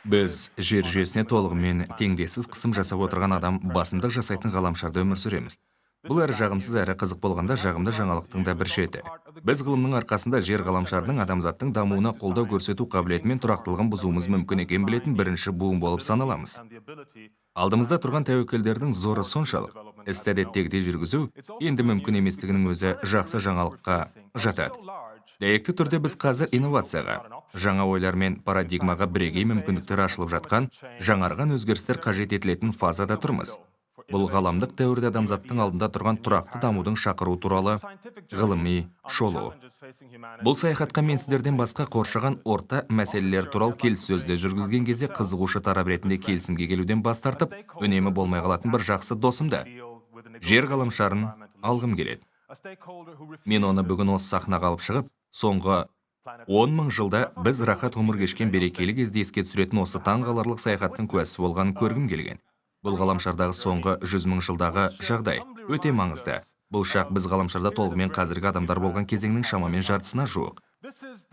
Біз жер жүйесіне толығымен теңдессіз қысым жасап отырған адам басымдық жасайтын ғаламшарда өмір сүреміз. Бұл әрі жағымсыз әрі қызық болғанда жағымды жаңалықтың да бір шеті. Біз ғылымның арқасында жер ғаламшарының адамзаттың дамуына қолдау көрсету қабілеті мен тұрақтылығын бұзуымыз мүмкін екенін білетін бірінші буын болып саналамыз. Алдымызда тұрған тәуекелдердің зоры соншалық, істі әдеттегідей жүргізу енді мүмкін еместігінің өзі жақсы жаңалыққа жатады. Дәйекті түрде біз қазір инновацияға, жаңа ойлар мен парадигмаға бірегей мүмкіндіктер ашылып жатқан, жаңарған өзгерістер қажет етілетін фазада тұрмыз. Бұл ғаламдық дәуірде адамзаттың алдында тұрған тұрақты дамудың шақыру туралы ғылыми шолу. Бұл саяхатқа мен сіздерден басқа қоршаған орта мәселелер туралы келіссөзді жүргізген кезде қызығушы тарап ретінде келісімге келуден бас тартып, үнемі болмай қалатын бір жақсы досымды, жер ғаламшарын алғым келеді. Мен оны бүгін осы сахнаға алып шығып, соңғы 10 мың жылда біз рахат ғұмыр кешкен берекелі кезде еске түсіретін осы таңғаларлық саяхаттың куәсі болғанын көргім келген. Бұл ғаламшардағы соңғы 100 мың жылдағы жағдай өте маңызды. Бұл шақ біз ғаламшарда толығымен қазіргі адамдар болған кезеңнің шамамен жартысына жуық.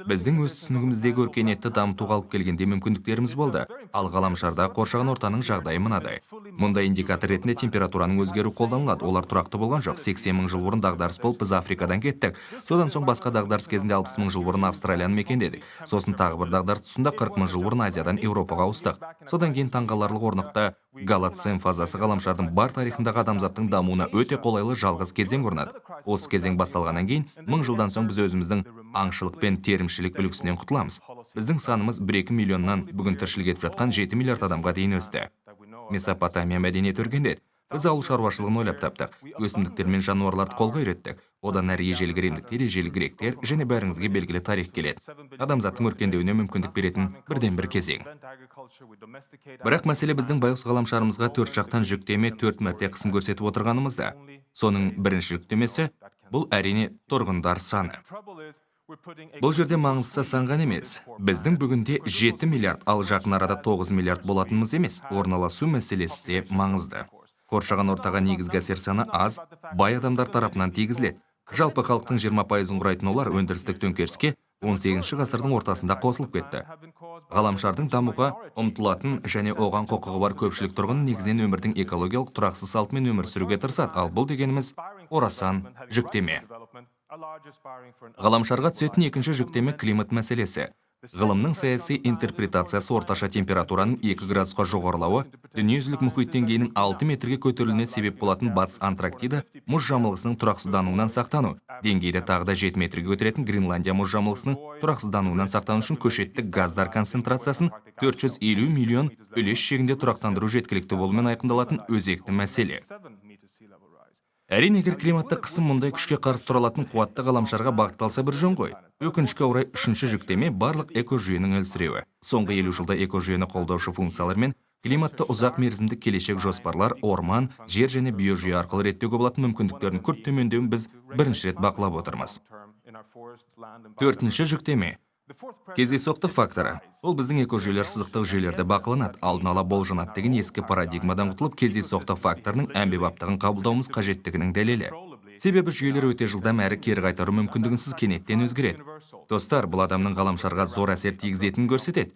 Біздің өз түсінігіміздегі өркениетті дамытуға алып келгенде мүмкіндіктеріміз болды, ал ғаламшарда қоршаған ортаның жағдайы мынадай. Мұнда индикатор ретінде температураның өзгеру қолданылады. Олар тұрақты болған жоқ. 80 мың жыл бұрын дағдарыс болып біз Африкадан кеттік. Содан соң басқа дағдарыс кезінде 60 мың жыл бұрын Австралияны мекендедік. Сосын тағы бір дағдарыс тұсында 40 мың жыл бұрын Азиядан Еуропаға ауыстық. Содан кейін таңғаларлық орнықты Голоцен фазасы ғаламшардың бар тарихындағы адамзаттың дамуына өте қолайлы жалғыз кезең орнады. Осы кезең басталғаннан кейін 1000 жылдан соң біз өзіміздің аңшылық пен терімшілік үлгісінен құтыламыз. Біздің санымыз 1-2 миллионнан бүгін тіршілік етіп жатқан 7 миллиард адамға дейін өсті. Месопотамия мәдениеті өркендеді. Біз ауыл шаруашылығын ойлап таптық. Өсімдіктер мен жануарларды қолға үйреттік. Одан әрі ежелгі римдіктер, ежелгі гректер және бәріңізге белгілі тарих келеді. Адамзаттың өркендеуіне мүмкіндік беретін бірден бір кезең. Бірақ мәселе біздің байғұс ғаламшарымызға төрт жақтан жүктеме 4 мәрте қысым көрсетіп отырғанымызда. Соның бірінші жүктемесі бұл әрине тұрғындар саны. Бұл жерде маңыздысы сан ғана емес. Біздің бүгінде 7 миллиард, ал жақын арада 9 миллиард болатынымыз емес. Орналасу мәселесі де маңызды. Қоршаған ортаға негізгі әсер саны аз, бай адамдар тарапынан тигізіледі. Жалпы халықтың 20%-ын құрайтын олар өндірістік төңкеріске 18 ғасырдың ортасында қосылып кетті. Ғаламшардың дамуға ұмтылатын және оған құқығы бар көпшілік тұрғын негізінен өмірдің экологиялық тұрақсыз салтымен өмір сүруге тырысады, ал бұл дегеніміз орасан жүктеме. Ғаламшарға түсетін екінші жүктеме климат мәселесі. Ғылымның саяси интерпретациясы орташа температураның 2 градусқа жоғарылауы, дүниежүзілік мұхит деңгейінің 6 метрге көтерілуіне себеп болатын Батыс Антарктида мұз жамылғысының тұрақсыздануынан сақтану, деңгейді тағы да 7 метрге көтеретін Гренландия мұз жамылғысының тұрақсыздануынан сақтану үшін көшеттік газдар концентрациясын 450 миллион үлес шегінде тұрақтандыру жеткілікті болумен айқындалатын өзекті мәселе. Әрине, егер климаттық қысым мұндай күшке қарсы тұра алатын қуатты ғаламшарға бағытталса бір жөн ғой. Өкінішке орай үшінші жүктеме барлық экожүйенің әлсіреуі. Соңғы 50 жылда экожүйені қолдаушы функциялар мен климатты ұзақ мерзімдік келешек жоспарлар, орман, жер және биожүйе арқылы реттеуге болатын мүмкіндіктерін күрт төмендеуін біз бірінші рет бақылап отырмыз. Төртінші жүктеме кездейсоқтық факторы. Ол біздің экожүйелер сызықтық жүйелерді бақыланады, алдын ала болжанады деген ескі парадигмадан құтылып кездейсоқтық факторының әмбебаптығын қабылдауымыз қажеттігінің дәлелі. Себебі жүйелер өте жылдам әрі кері қайтару мүмкіндігінсіз кенеттен өзгереді. Достар, бұл адамның ғаламшарға зор әсер тигізетінін көрсетеді.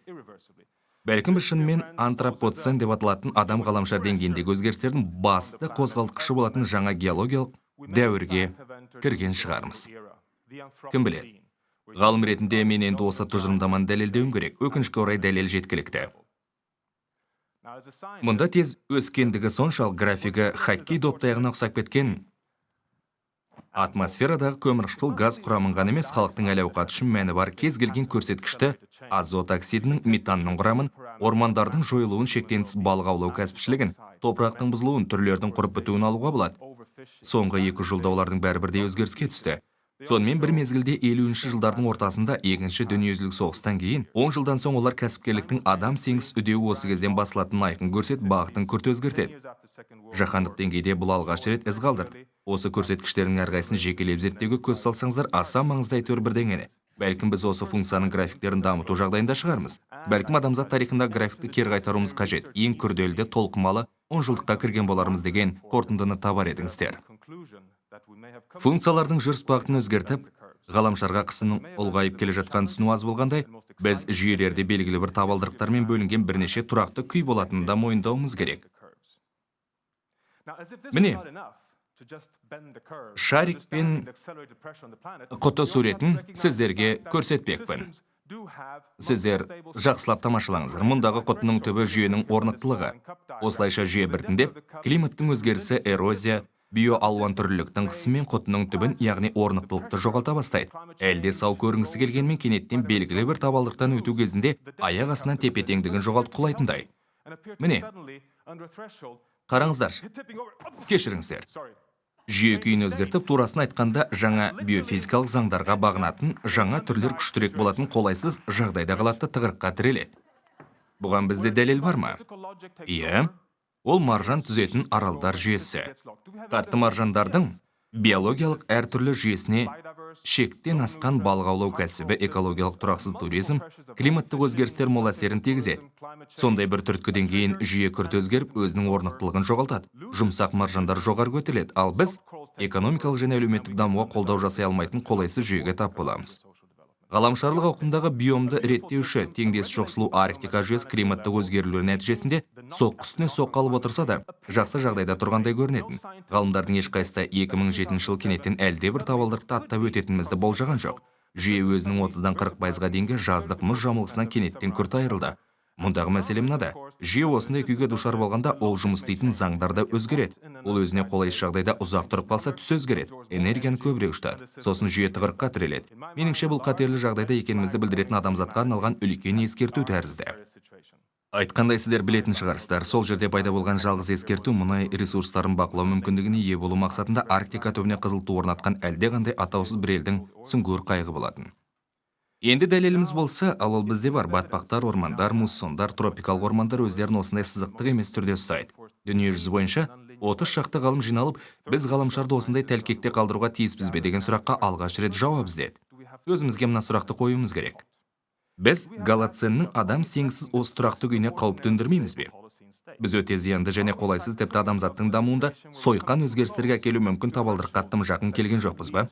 Бәлкім біз шынымен антропоцен деп аталатын адам ғаламшар деңгейіндегі өзгерістердің басты қозғалтқышы болатын жаңа геологиялық дәуірге кірген шығармыз. Кім біледі? Ғалым ретінде мен енді осы тұжырымдаманы дәлелдеуім керек. Өкінішке орай дәлел жеткілікті. Мұнда тез өскендігі соншалық графигі хоккей доп-таяғына ұқсап кеткен. Атмосферадағы көмірқышқыл газ құрамын ғана емес, халықтың әл-ауқаты үшін мәні бар кез келген көрсеткішті, азот оксидінің, метанның құрамын, ормандардың жойылуын, шектен тыс балық аулау кәсіпшілігін, топырақтың бұзылуын, түрлердің құрып бітуін алуға болады. Соңғы 2 жылда олардың бәрі-бірдей өзгеріске түсті. Сонымен бір мезгілде 50-ші жылдардың ортасында екінші дүниежүзілік соғыстан кейін 10 жылдан соң олар кәсіпкерліктің адам сеңіз үдеуі осы кезден басылатын айқын көрсетіп, бағытын күрт өзгертеді. Жаһандық деңгейде бұл алғаш рет із қалдырды. Осы көрсеткіштердің әрқайсысын жекелеп зерттеуге көз салсаңыздар, аса маңызды әйтеуір бірдеңені. Бәлкім біз осы функцияның графиктерін дамыту жағдайында шығармыз. Бәлкім адамзат тарихында графикті кері қайтаруымыз қажет. Ең күрделі, толқымалы 10 жылдыққа кірген боларымыз деген қорытындыны табар едіңіздер. Функциялардың жүріс бағытын өзгертіп, ғаламшарға қысымның ұлғайып келе жатқан түсіну аз болғандай, Біз жүйелерде белгілі бір табалдырықтармен бөлінген бірнеше тұрақты күй болатынын да мойындауымыз керек. Міне, шарик пен құты суретін сіздерге көрсетпекпін. Сіздер жақсылап тамашалаңыздар. Мұндағы құтының түбі жүйенің орнықтылығы. Осылайша жүйе біртіндеп, климаттың өзгерісі, эрозия, биоалуантүрліліктің қысымымен құтының түбін, яғни орнықтылықты жоғалта бастайды. Әлде сау көрінгісі келгенмен кенеттен белгілі бір табалдырықтан өту кезінде аяқ астынан тепе-теңдігін жоғалтып құлайтындай. Міне, қараңыздар, кешіріңіздер. Жүйе күйін өзгертіп, турасын айтқанда жаңа биофизикалық заңдарға бағынатын, жаңа түрлер күштірек болатын қолайсыз жағдайда қалатты тығырыққа тіреледі. Бұған бізде дәлел бар ма? Иә, ол маржан түзетін аралдар жүйесі. Қатты маржандардың биологиялық әртүрлі жүйесіне шектен асқан балық аулау кәсібі, экологиялық тұрақсыз туризм, климаттық өзгерістер мол әсерін тигізеді. Сондай бір түрткіден кейін жүйе күрт өзгеріп, өзінің орнықтылығын жоғалтады. Жұмсақ маржандар жоғары көтеріледі, ал біз экономикалық және әлеуметтік дамуға қолдау жасай алмайтын қолайсыз жүйеге тап боламыз. Ғаламшарлық ауқымдағы биомды реттеуші теңдесі жоқ сұлу Арктика жүйесі климаттық өзгерулер нәтижесінде соққы үстіне соққы алып отырса да, жақсы жағдайда тұрғандай көрінетін. Ғалымдардың ешқайсысы 2007 жыл кенеттен әлде бір табалдырықты аттап өтетінімізді болжаған жоқ. Жүйе өзінің 30-дан 40%-ға дейінгі жаздық мұз жамылғысынан кенеттен күрт айырылды. Мұндағы мәселе мынада. Жүйе осындай күйге душар болғанда, ол жұмыс істейтін заңдарда өзгереді. Ол өзіне қолайсыз жағдайда ұзақ тұрып қалса, түс өзгереді. Энергияны көбірек ұштады. Сосын жүйе тығырыққа тіреледі. Меніңше бұл қатерлі жағдайда екенімізді білдіретін адамзатқа арналған үлкен ескерту тәрізді. Айтқандай сіздер білетін шығарсыздар, сол жерде пайда болған жалғыз ескерту мұнай ресурстарын бақылау мүмкіндігіне ие болу мақсатында Арктика түбіне қызыл ту орнатқан әлдеқандай атаусыз бір елдің сүңгуір қайығы болатын. Енді дәлеліміз болса, ал ол бізде бар. Батпақтар, ормандар, муссондар, тропикалық ормандар өздерін осындай сызықтық емес түрде ұстайды. Дүние жүзі бойынша 30 шақты ғалым жиналып, біз ғаламшарды осындай тәлкекте қалдыруға тиіспіз бе деген сұраққа алғаш рет жауап іздеді. Өзімізге мына сұрақты қоюымыз керек. Біз голоценнің адам сеңсіз осы тұрақты күйіне қауіп төндірмейміз бе? Біз өте зиянды және қолайсыз тіпті адамзаттың дамуында сойқан өзгерістерге әкелу мүмкін табалдырыққа тым жақын келген жоқпыз ба?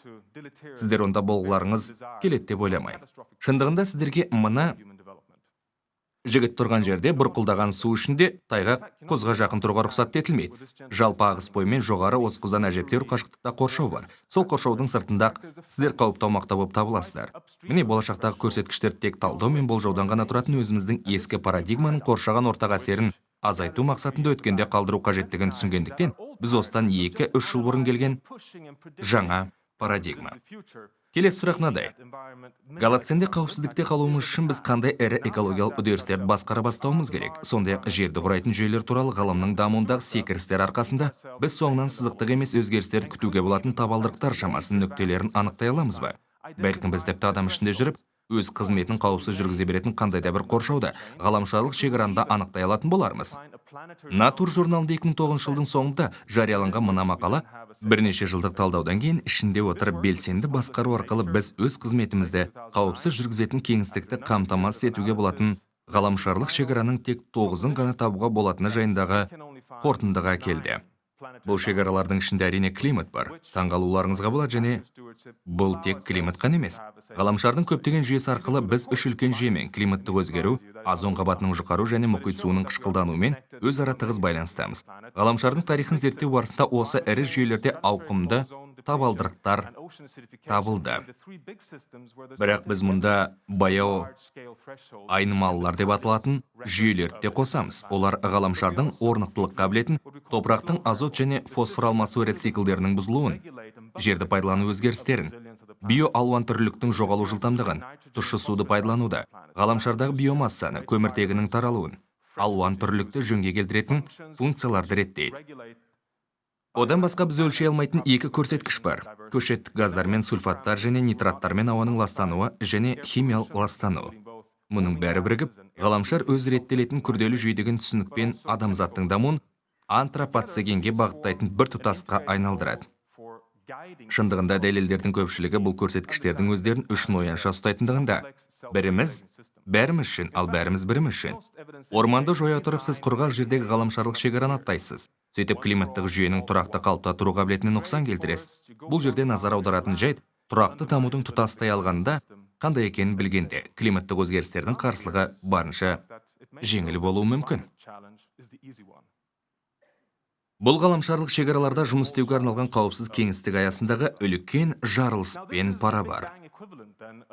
Сіздер онда болғыларыңыз келеді деп ойламаймын. Шындығында сіздерге мына жігіт тұрған жерде бұрқылдаған су ішінде тайғақ құзға жақын тұруға рұқсат етілмейді. Жалпы ағыс бойымен жоғары осқыздан әжептеуір қашықтықта қоршау бар. Сол қоршаудың сыртында сіздер қауіпті аумақта болып табыласыздар. Міне болашақтағы көрсеткіштер тек талдау мен болжаудан ғана тұратын өзіміздің ескі парадигманың қоршаған ортаға әсерін азайту мақсатында өткенде қалдыру қажеттігін түсінгендіктен, біз осыдан 2-3 жыл бұрын келген жаңа парадигма. Келесі сұрақ мынадай. Голоценде қауіпсіздікте қалуымыз үшін біз қандай ірі экологиялық үдерістерді басқара бастауымыз керек? Сондай-ақ жерді құрайтын жүйелер туралы ғылымның дамуындағы секірістер арқасында біз соңынан сызықтық емес өзгерістерді күтуге болатын табалдырықтар шамасын нүктелерін анықтай аламыз ба? Бәлкім біз тіпті адам ішінде жүріп, өз қызметін қауіпсіз жүргізе беретін қандай да бір қоршауда, ғаламшарлық шекараны анықтай алатын болармыз. Nature журналында 2009 жылдың соңында жарияланған мына мақала бірнеше жылдық талдаудан кейін ішінде отырып белсенді басқару арқылы біз өз қызметімізді қауіпсіз жүргізетін кеңістікті қамтамасыз етуге болатын ғаламшарлық шекараның тек 9-ын ғана табуға болатыны жайындағы қорытындыға келді. Бұл шекаралардың ішінде әрине климат бар. Таңғалуларыңызға болады және бұл тек климат қана емес. Ғаламшардың көптеген жүйесі арқылы біз үш үлкен жүйемен климаттық өзгеру, озон қабатының жұқару және мұхит суының қышқылдануымен өзара тығыз байланыстамыз. Ғаламшардың тарихын зерттеу барысында осы ірі жүйелерде ауқымды табалдырықтар табылды. Бірақ біз мұнда баяу айнымалылар деп аталатын жүйелерді де қосамыз. Олар ғаламшардың орнықтылық қабілетін, топырақтың азот және фосфор алмасу циклдерінің бұзылуын, жерді пайдалану өзгерістерін, биоалуантүрліліктің жоғалу жылдамдығын, тұщы суды пайдалануды, ғаламшардағы биомассаны, көміртегінің таралуын, алуантүрлілікті жөнге келтіретін функцияларды реттейді. Одан басқа біз өлшей алмайтын екі көрсеткіш бар. Көшеттік газдар мен сульфаттар және нитраттармен ауаның ластануы және химиялық ластануы. Мұның бәрі бірігіп, ғаламшар өз реттелетін күрделі жүйедегі түсінікпен адамзаттың дамуын антропоценге бағыттайтын бір тұтасқа айналдырады. Шындығында дәлелдердің көпшілігі бұл көрсеткіштердің өздерін үш ноянша ұстайтындығында. Біріміз бәріміз үшін, ал бәріміз біріміз үшін. Орманды жоя тұрып сіз құрғақ жердегі ғаламшарлық шекараны аттайсыз. Сөйтіп климаттық жүйенің тұрақты қалыпта тұру қабілетіне нұқсан келтіресіз. Бұл жерде назар аударатын жайт, тұрақты дамудың тұтастай алғанда қандай екенін білгенде, климаттық өзгерістердің қарсылығы барынша жеңіл болуы мүмкін. Бұл ғаламшарлық шекараларда жұмыс істеуге арналған қауіпсіз кеңістік аясындағы үлкен жарылыспен пара бар.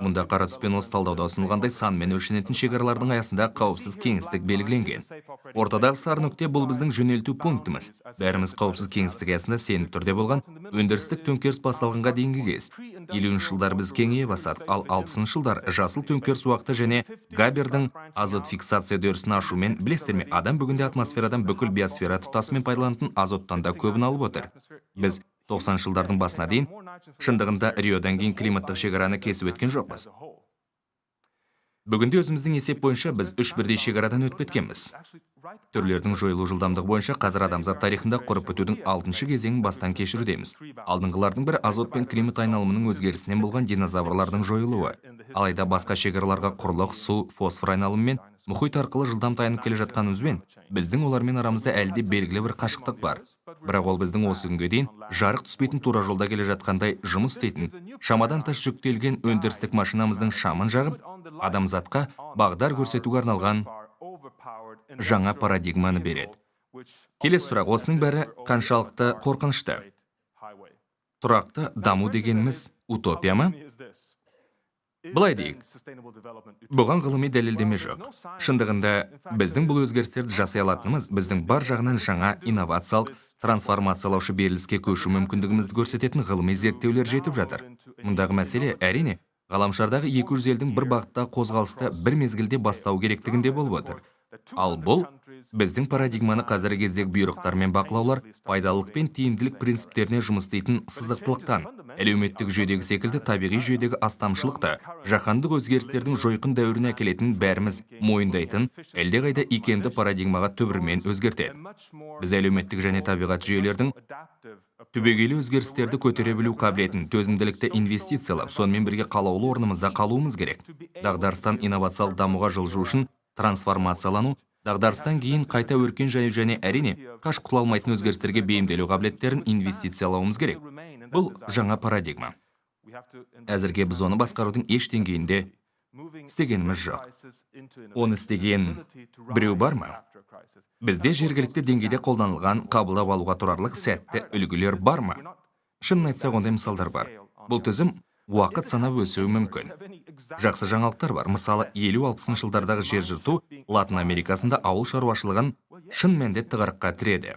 Мұнда қара түспен осы талдауда ұсынылғандай санмен өлшенетін шекаралардың аясында қауіпсіз кеңістік белгіленген. Ортадағы сары нүкте бұл біздің жөнелту пунктіміз. Бәріміз қауіпсіз кеңістік аясында сенімді түрде болған өндірістік төңкеріс басталғанға дейінгі кез. 50-ші жылдар біз кеңейе бастадық, ал 60-шы жылдар жасыл төңкеріс уақыты және Габердің азот фиксация үдерісін ашумен, білесіздер ме, адам бүгінде атмосферадан бүкіл биосфера тұтасымен пайдаланатын азоттан да көбін алып отыр. Біз 90-шы жылдардың басына дейін шындығында Риодан кейін климаттық шекараны кесіп өткен жоқпыз. Бүгінде өзіміздің есеп бойынша біз 3 бірдей шекарадан өтіп кеткенбіз. Түрлердің жойылу жылдамдығы бойынша қазір адамзат тарихында құрып өтудің 6-шы кезеңін бастан кешірудеміз. Алдыңғылардың бірі азот пен климат айналымының өзгерісінен болған динозаврлардың жойылуы. Алайда басқа шекараларға құрлық, су, фосфор айналымы мен мұхит арқылы жылдам таянып келе жатқанымызбен, біздің олармен арамызда әлде белгілі бір қашықтық бар. Бірақ ол біздің осы күнге дейін жарық түспейтін тура жолда келе жатқандай жұмыс істейтін, шамадан тыс жүктелген өндірістік машинамыздың шамын жағып, адамзатқа бағдар көрсетуге арналған жаңа парадигманы береді. Келесі сұрақ, осының бәрі қаншалықты қорқынышты? Тұрақты даму дегеніміз утопия ма? Былай дейік, бұған ғылыми дәлелдеме жоқ. Шындығында, біздің бұл өзгерістерді жасай алатынымыз біздің бар жағынан жаңа инновациялық, трансформациялаушы беріліске көшу мүмкіндігімізді көрсететін ғылыми зерттеулер жетіп жатыр. Мұндағы мәселе, әрине, ғаламшардағы 200 елдің бір бағытта қозғалысты бір мезгілде бастау керектігінде болып отыр. Ал бұл, біздің парадигманы қазіргі кездегі бұйрықтар мен бақылаулар, пайдалылық пен тиімділік принциптеріне жұмыс істейтін сызықтылықтан, әлеуметтік жүйедегі секілді табиғи жүйедегі астамшылықты, жаһандық өзгерістердің жойқын дәуіріне әкелетін бәріміз мойындайтын, әлдеқайда икемді парадигмаға түбірімен өзгертеді. Біз әлеуметтік және табиғат жүйелердің түбегейлі өзгерістерді көтере білу қабілетін, төзімділікті инвестициялап, сонымен бірге қалаулы орнымызда қалуымыз керек. Дағдарыстан инновациялық дамуға жылжу үшін трансформациялану, дағдарыстан кейін қайта өркен жаю және әрине қаш құтыла алмайтын өзгерістерге бейімделу қабілеттерін инвестициялауымыз керек. Бұл жаңа парадигма. Әзірге біз оны басқарудың еш деңгейінде істегеніміз жоқ. Оны істеген біреу бар ма? Бізде жергілікті деңгейде қолданылған қабылдап алуға тұрарлық сәтті үлгілер бар ма? Шынын айтсақ, ондай мысалдар бар. Бұл тізім уақыт санап өсуі мүмкін. Жақсы жаңалықтар бар. Мысалы, 50-60 жылдардағы жер жырту Латын Америкасында ауыл шаруашылығын шын мәнінде тығырыққа тіреді.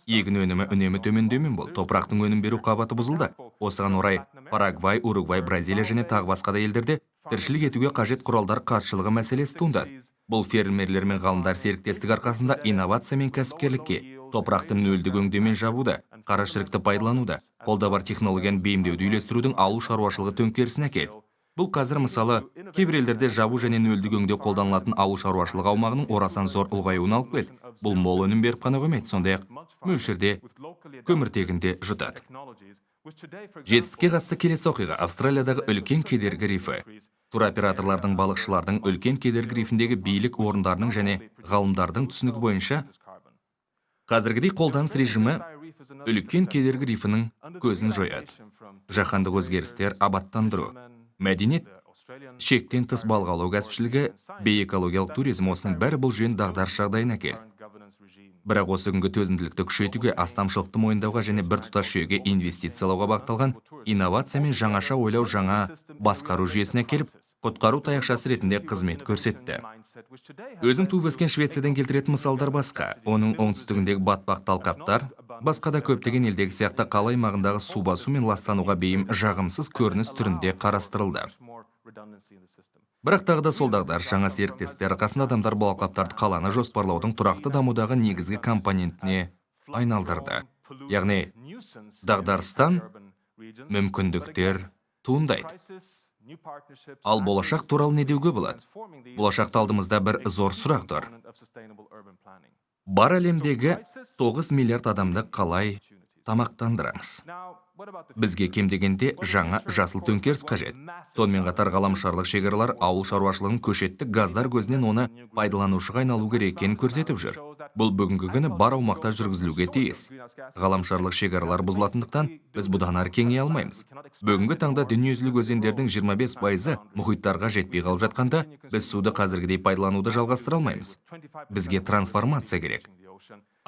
Егін өнімі үнемі төмендеумен болды. Топырақтың өнім беру қабаты бұзылды. Осыған орай Парагвай, Уругвай, Бразилия және тағы басқа да елдерде тіршілік етуге қажет құралдар қатшылығы мәселесі туындады. Бұл фермерлер мен ғалымдар серіктестік арқасында инновация мен кәсіпкерлікке, топырақты нөлдік өңдеумен жабуды, қарашірікті пайдалануды, қолда бар технологияны бейімдеуді үйлестірудің ауыл шаруашылығы төңкерісіне әкелді. Бұл қазір мысалы кейбір елдерде жабу және нөлдік өңдеу қолданылатын ауыл шаруашылығы аумағының орасан зор ұлғаюына алып келді. Бұл мол өнім беріп қана қоймайды, сондай-ақ мөлшерде көміртегінде жұтады. Жетістікке қатысты келесі оқиға Австралиядағы үлкен кедергі рифі. Туроператорлардың, балықшылардың үлкен кедергі рифіндегі билік орындарының және ғалымдардың түсінігі бойынша қазіргідей қолданыс режимі үлкен кедергі рифінің көзін жояды. Жаһандық өзгерістер, абаттандыру, мәдениет, шектен тыс балық аулау кәсіпшілігі, бейэкологиялық туризм, осының бәрі бұл жүйені дағдарыс жағдайына әкелді. Бірақ осы күнгі төзімділікті күшейтуге, астамшылықты мойындауға және біртұтас жүйеге инвестициялауға бағытталған инновация мен жаңаша ойлау жаңа басқару жүйесіне келіп, құтқару таяқшасы ретінде қызмет көрсетті. Өзім туып өскен Швециядан келтіретін мысалдар басқа. Оның оңтүстігіндегі батпақты алқаптар, басқа да көптеген елдегі сияқты қала аймағындағы су басу мен ластануға бейім жағымсыз көрініс түрінде қарастырылды. Бірақ тағы да сол дағдарыс жаңа серіктестер арқасында адамдар бұл алқаптарды қаланы жоспарлаудың тұрақты дамудағы негізгі компонентіне айналдырды. Яғни, дағдарыстан мүмкіндіктер туындайды. Ал болашақ туралы не деуге болады? Болашақта алдымызда бір зор сұрақ тұр. Бар әлемдегі 9 миллиард адамды қалай тамақтандырамыз? Бізге кем дегенде жаңа жасыл төңкеріс қажет. Сонымен қатар ғаламшарлық шекаралар ауыл шаруашылығын көшеттік газдар көзінен оны пайдаланушыға айналу керек екенін көрсетіп жүр. Бұл бүгінгі күні бар аумақта жүргізілуге тиіс. Ғаламшарлық шекаралар бұзылатындықтан біз бұдан ары кеңейе алмаймыз. Бүгінгі таңда дүниежүзілік өзендердің 25% мұхиттарға жетпей қалып жатқанда, біз суды қазіргідей пайдалануды жалғастыра алмаймыз. Бізге трансформация керек.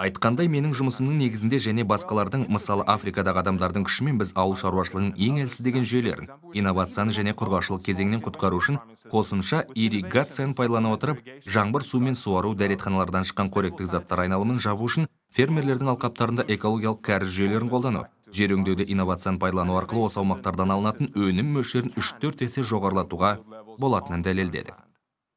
Айтқандай, менің жұмысымның негізінде және басқалардың, мысалы Африкадағы адамдардың күшімен біз ауыл шаруашылығының ең әлсіздеген жүйелерін, инновацияны және құрғақшылық кезеңнен құтқару үшін қосымша ирригацияны пайдалана отырып, жаңбыр сумен суару, дәретханалардан шыққан қоректік заттар айналымын жабу үшін фермерлердің алқаптарында экологиялық кәріз жүйелерін қолдану, жер өңдеуде инновацияны пайдалану арқылы осы аумақтардан алынатын өнім мөлшерін 3-4 есе жоғарылатуға болатынын дәлелдедік.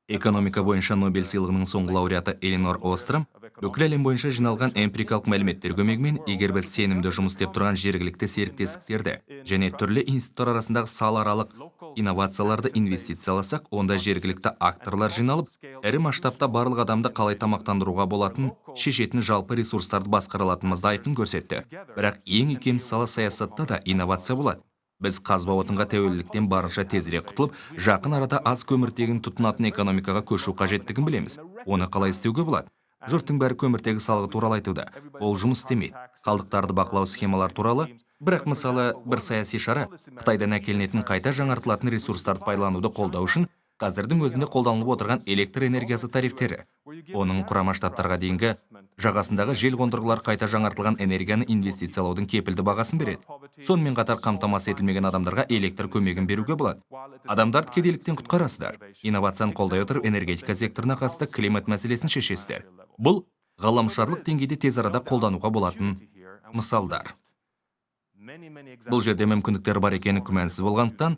Экономика бойынша Нобель сыйлығының соңғы лауреаты Эленор Остром бүкіл әлем бойынша жиналған эмпирикалық мәліметтер көмегімен, егер біз сенімді жұмыс істеп тұрған жергілікті серіктестіктерді және түрлі институттар арасындағы салааралық инновацияларды инвестицияласақ, онда жергілікті акторлар жиналып, ірі масштабта барлық адамды қалай тамақтандыруға болатын, шешетін жалпы ресурстарды басқара алатынымызды айқын көрсетті. Бірақ ең икемсіз сала саясатта да инновация болады. Біз қазба отынға тәуелділіктен барынша тезірек құтылып, жақын арада аз көміртегін тұтынатын экономикаға көшу қажеттігін білеміз. Оны қалай істеуге болады? Жұрттың бәрі көміртегі салығы туралы айтуда. Ол жұмыс істемейді. Қалдықтарды бақылау схемалар туралы. Бірақ мысалы, бір саяси шара Қытайдан әкелінетін қайта жаңартылатын ресурстарды пайдалануды қолдау үшін қазірдің өзінде қолданылып отырған электр энергиясы тарифтері. Оның Құрама Штаттарға дейінгі жағасындағы жел қондырғылар қайта жаңартылған энергияны инвестициялаудың кепілді бағасын береді. Сонымен қатар қамтамасыз етілмеген адамдарға электр көмегін беруге болады. Адамдарды кедейліктен құтқарасыздар. Инновацияны қолдай отырып энергетика секторына қатысты климат мәселесін шешесіздер. Бұл ғаламшарлық деңгейде тез арада қолдануға болатын мысалдар. Бұл жерде мүмкіндіктер бар екені күмәнсіз болғандықтан,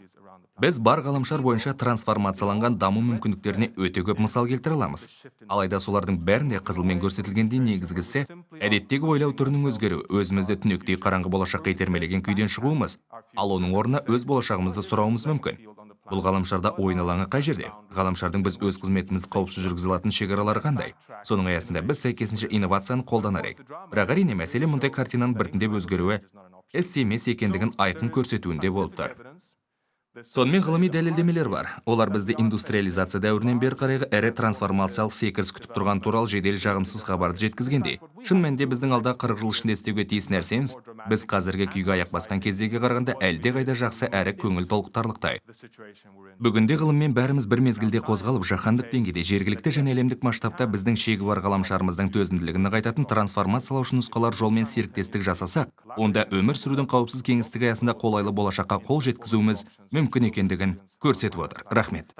біз бар ғаламшар бойынша трансформацияланған даму мүмкіндіктеріне өте көп мысал келтіре аламыз. Алайда солардың бәрінде қызылмен көрсетілгендей негізгісі әдеттегі ойлау түрінің өзгеруі, өзімізді түнектей қараңғы болашаққа итермелеген күйден шығуымыз, ал оның орнына өз болашағымызды сұрауымыз мүмкін. Бұл ғаламшарда ойын алаңы қай жерде? Ғаламшардың біз өз қызметімізді қауіпсіз жүргізе алатын шекаралары қандай? Соның аясында біз сәйкесінше инновацияны қолданар едік. Бірақ әрине мәселе мұндай картинаның біртіндеп өзгеруі іс емес екендігін айқын көрсетуінде болып тұр. Сонымен ғылыми дәлелдемелер бар. Олар бізді индустриализация дәуірінен бері қарайғы ірі трансформациялық секіріс күтіп тұрған туралы жедел жағымсыз хабарды жеткізгендей. Шын мәнінде біздің алда 40 жыл ішінде істеуге тиіс нәрсеміз, біз қазіргі күйге аяқ басқан кездегі қарағанда әлдеқайда жақсы әрі көңіл толықтарлықтай. Бүгінде ғылыммен бәріміз бір мезгілде қозғалып, жаһандық деңгейде жергілікті және әлемдік масштабта біздің шегі бар ғаламшарымыздың төзімділігін нығайтатын трансформациялаушы нұсқалар жолмен серіктестік жасасақ, онда өмір сүрудің қауіпсіз кеңістігі аясында қолайлы болашаққа қол жеткізуіміз мүмкін екендігін көрсетіп отыр. Рахмет.